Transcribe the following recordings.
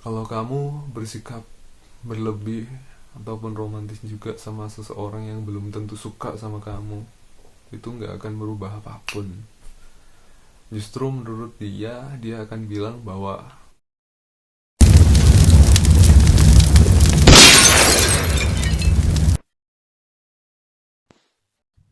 Kalau kamu bersikap berlebih ataupun romantis juga sama seseorang yang belum tentu suka sama kamu, itu nggak akan merubah apapun. Justru menurut dia akan bilang bahwa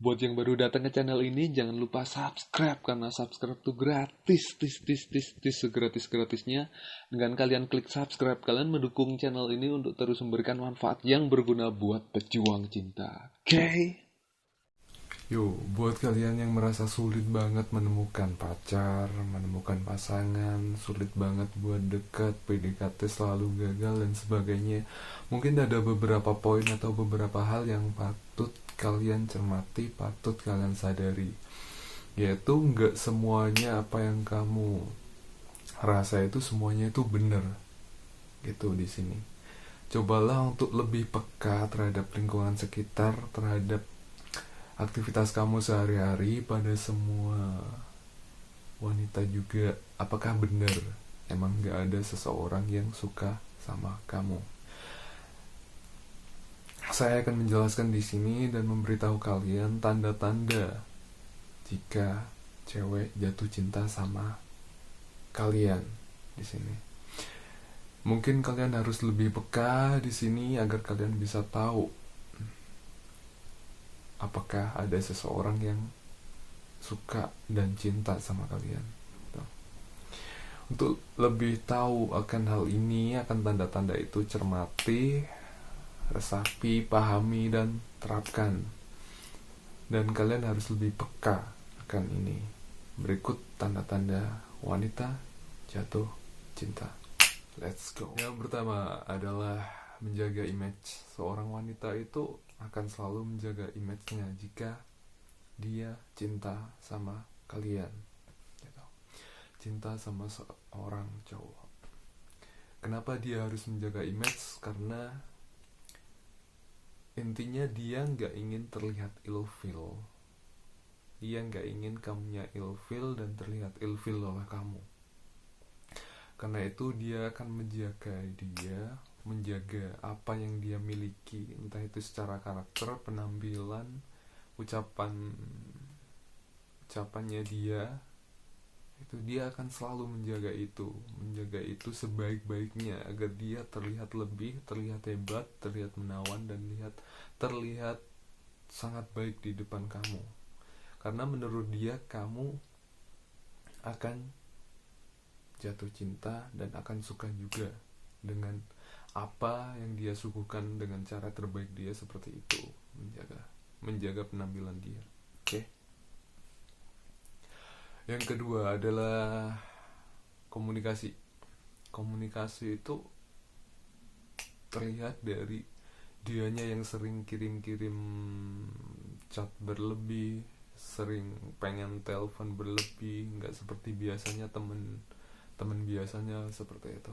buat yang baru datang ke channel ini, jangan lupa subscribe karena subscribe tuh gratis, segratis-gratisnya. Dengan kalian klik subscribe, kalian mendukung channel ini untuk terus memberikan manfaat yang berguna buat pejuang cinta. Oke? Yo, buat kalian yang merasa sulit banget menemukan pacar, menemukan pasangan, sulit banget buat dekat, PDKT selalu gagal dan sebagainya, mungkin ada beberapa poin atau beberapa hal yang patut kalian cermati, patut kalian sadari. Yaitu nggak semuanya apa yang kamu rasa itu semuanya itu benar. Gitu di sini. Cobalah untuk lebih peka terhadap lingkungan sekitar, terhadap aktivitas kamu sehari-hari, pada semua wanita juga. Apakah benar emang gak ada seseorang yang suka sama kamu? Saya akan menjelaskan di sini dan memberitahu kalian tanda-tanda jika cewek jatuh cinta sama kalian di sini. Mungkin kalian harus lebih peka di sini agar kalian bisa tahu apakah ada seseorang yang suka dan cinta sama kalian. Untuk lebih tahu akan hal ini, akan tanda-tanda itu, cermati, resapi, pahami, dan terapkan. Dan kalian harus lebih peka akan ini. Berikut tanda-tanda wanita jatuh cinta. Let's go. Yang pertama adalah menjaga image. Seorang wanita itu akan selalu menjaga image-nya jika dia cinta sama kalian, gitu. Cinta sama seorang cowok. Kenapa dia harus menjaga image? Karena intinya dia nggak ingin terlihat ilfil. Dia nggak ingin kamunya ilfil dan terlihat ilfil oleh kamu. Karena itu dia akan menjaga apa yang dia miliki, entah itu secara karakter, penampilan, ucapannya dia, itu dia akan selalu menjaga itu sebaik-baiknya agar dia terlihat lebih, terlihat hebat, terlihat menawan, dan terlihat sangat baik di depan kamu. Karena menurut dia kamu akan jatuh cinta dan akan suka juga dengan apa yang dia suguhkan dengan cara terbaik dia, seperti itu. Menjaga penampilan dia. Oke. Yang kedua adalah komunikasi. Komunikasi itu terlihat dari dianya yang sering kirim-kirim chat berlebih, sering pengen telepon berlebih, nggak seperti biasanya temen biasanya seperti itu.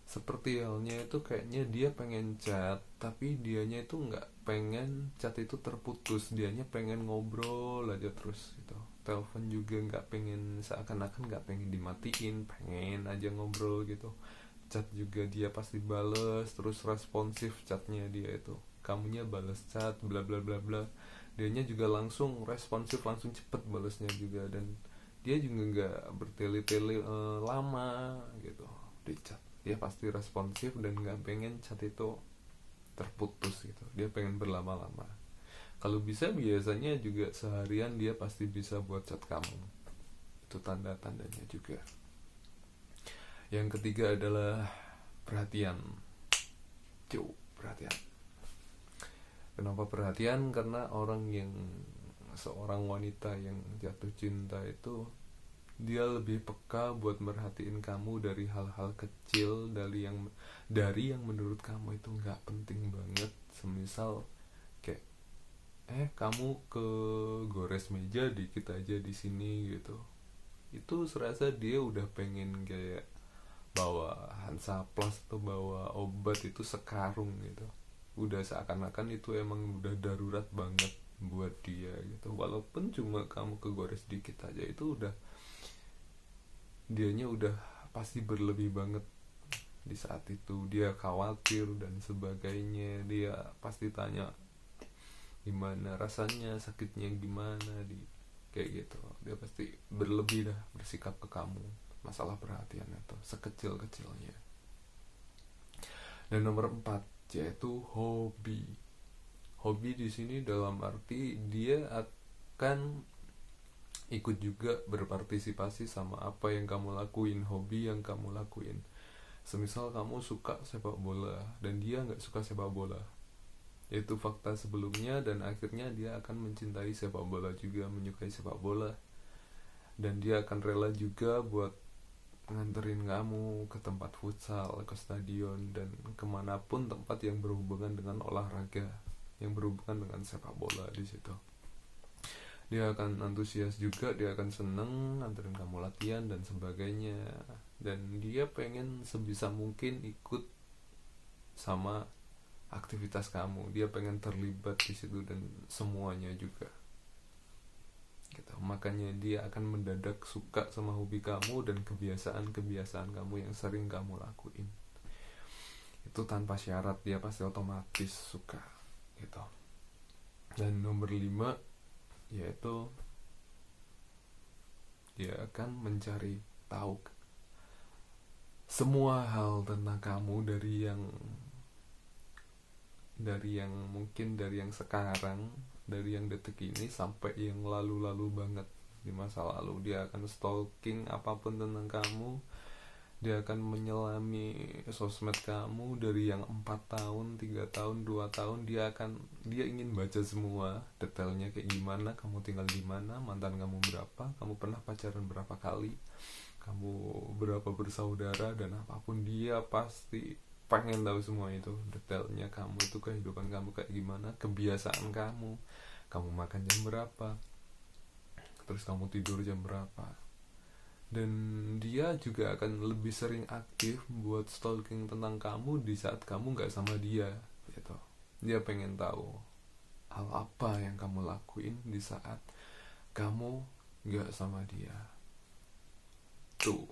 Seperti halnya itu kayaknya dia pengen chat, tapi dianya itu nggak pengen chat itu terputus, dianya pengen ngobrol aja terus gitu. Telepon juga nggak pengen, seakan-akan nggak pengen dimatiin, pengen aja ngobrol gitu. Chat juga dia pasti bales, terus responsif chatnya dia itu. Kamunya bales chat, bla bla bla bla. Dianya juga langsung responsif, langsung cepet balesnya juga, dan dia juga nggak bertele-tele lama gitu di chat. Dia pasti responsif dan nggak pengen chat itu terputus gitu. Dia pengen berlama-lama. Kalau bisa biasanya juga seharian dia pasti bisa buat chat kamu. Itu tanda-tandanya juga. Yang ketiga adalah perhatian. Perhatian. Kenapa perhatian? Karena seorang wanita yang jatuh cinta itu dia lebih peka buat merhatiin kamu dari hal-hal kecil, dari yang menurut kamu itu nggak penting banget. Semisal kayak kamu ke gores meja dikit aja di sini gitu. Itu serasa dia udah pengen kayak bawa Hansaplast atau bawa obat itu sekarung gitu. Udah seakan-akan itu emang udah darurat banget buat dia gitu. Walaupun cuma kamu kegores dikit aja, itu dianya udah pasti berlebih banget di saat itu. Dia khawatir dan sebagainya, dia pasti tanya gimana rasanya, sakitnya gimana, kayak gitu. Dia pasti berlebih dah bersikap ke kamu masalah perhatian itu sekecil-kecilnya. Dan nomor 4 yaitu hobi. Hobi di sini dalam arti dia akan ikut juga berpartisipasi sama apa yang kamu lakuin, hobi yang kamu lakuin. Semisal kamu suka sepak bola dan dia nggak suka sepak bola, itu fakta sebelumnya, dan akhirnya dia akan mencintai sepak bola juga, menyukai sepak bola, dan dia akan rela juga buat nganterin kamu ke tempat futsal, ke stadion, dan kemanapun tempat yang berhubungan dengan olahraga, yang berhubungan dengan sepak bola. Di situ dia akan antusias juga, dia akan seneng nganterin kamu latihan dan sebagainya, dan dia pengen sebisa mungkin ikut sama aktivitas kamu, dia pengen terlibat di situ dan semuanya juga gitu. Makanya dia akan mendadak suka sama hobi kamu dan kebiasaan-kebiasaan kamu yang sering kamu lakuin. Itu tanpa syarat, dia pasti otomatis suka gitu. Dan nomor 5 yaitu dia akan mencari tahu semua hal tentang kamu, dari yang sekarang, dari yang detik ini sampai yang lalu-lalu banget di masa lalu. Dia akan stalking apapun tentang kamu. Dia akan menyelami sosmed kamu dari yang 4 tahun, 3 tahun, 2 tahun. Dia ingin baca semua detailnya, kayak gimana, kamu tinggal di mana, mantan kamu berapa, kamu pernah pacaran berapa kali, kamu berapa bersaudara, dan apapun dia pasti pengen tahu semua itu detailnya. Kamu itu kehidupan kamu kayak gimana, kebiasaan kamu makan jam berapa, terus kamu tidur jam berapa. Dan dia juga akan lebih sering aktif buat stalking tentang kamu di saat kamu gak sama dia gitu. Dia pengen tahu hal apa yang kamu lakuin di saat kamu gak sama dia tuh.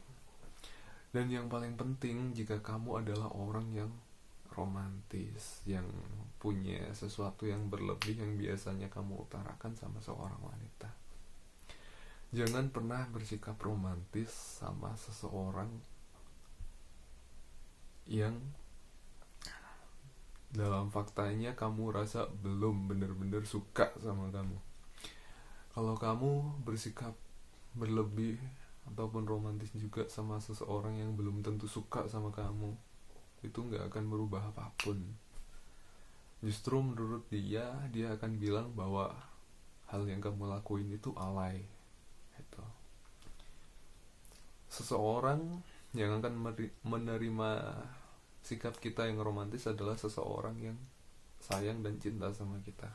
Dan yang paling penting, jika kamu adalah orang yang romantis, yang punya sesuatu yang berlebih yang biasanya kamu utarakan sama seorang wanita, jangan pernah bersikap romantis sama seseorang yang dalam faktanya kamu rasa belum benar-benar suka sama kamu. Kalau kamu bersikap berlebih ataupun romantis juga sama seseorang yang belum tentu suka sama kamu, itu gak akan merubah apapun. Justru menurut dia akan bilang bahwa hal yang kamu lakuin itu alay gitu. Seseorang yang akan menerima sikap kita yang romantis adalah seseorang yang sayang dan cinta sama kita.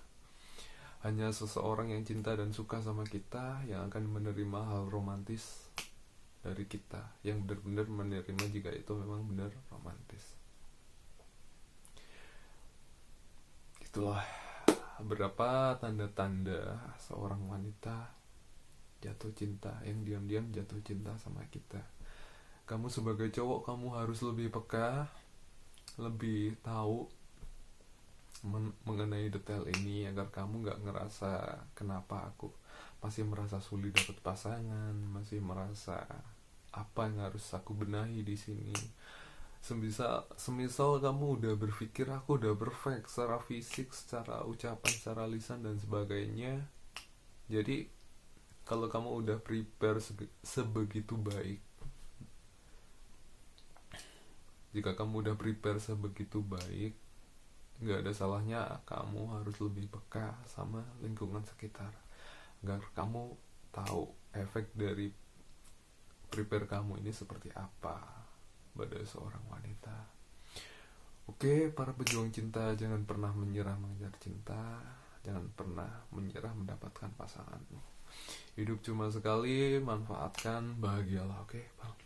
Hanya seseorang yang cinta dan suka sama kita yang akan menerima hal romantis dari kita, yang benar-benar menerima jika itu memang benar romantis. Itulah beberapa tanda-tanda seorang wanita jatuh cinta, yang diam-diam jatuh cinta sama kita. Kamu sebagai cowok, kamu harus lebih peka, lebih tahu mengenai detail ini, agar kamu gak ngerasa kenapa aku masih merasa sulit dapat pasangan, masih merasa apa yang harus aku benahi di sini. Semisal kamu udah berpikir aku udah perfect secara fisik, secara ucapan, secara lisan dan sebagainya, jadi kalau kamu udah prepare sebegitu baik, jika kamu udah prepare sebegitu baik, gak ada salahnya kamu harus lebih peka sama lingkungan sekitar, agar kamu tahu efek dari prepare kamu ini seperti apa pada seorang wanita. Oke, para pejuang cinta, jangan pernah menyerah mengejar cinta, jangan pernah menyerah mendapatkan pasanganmu. Hidup cuma sekali, manfaatkan, bahagialah. Oke, bang.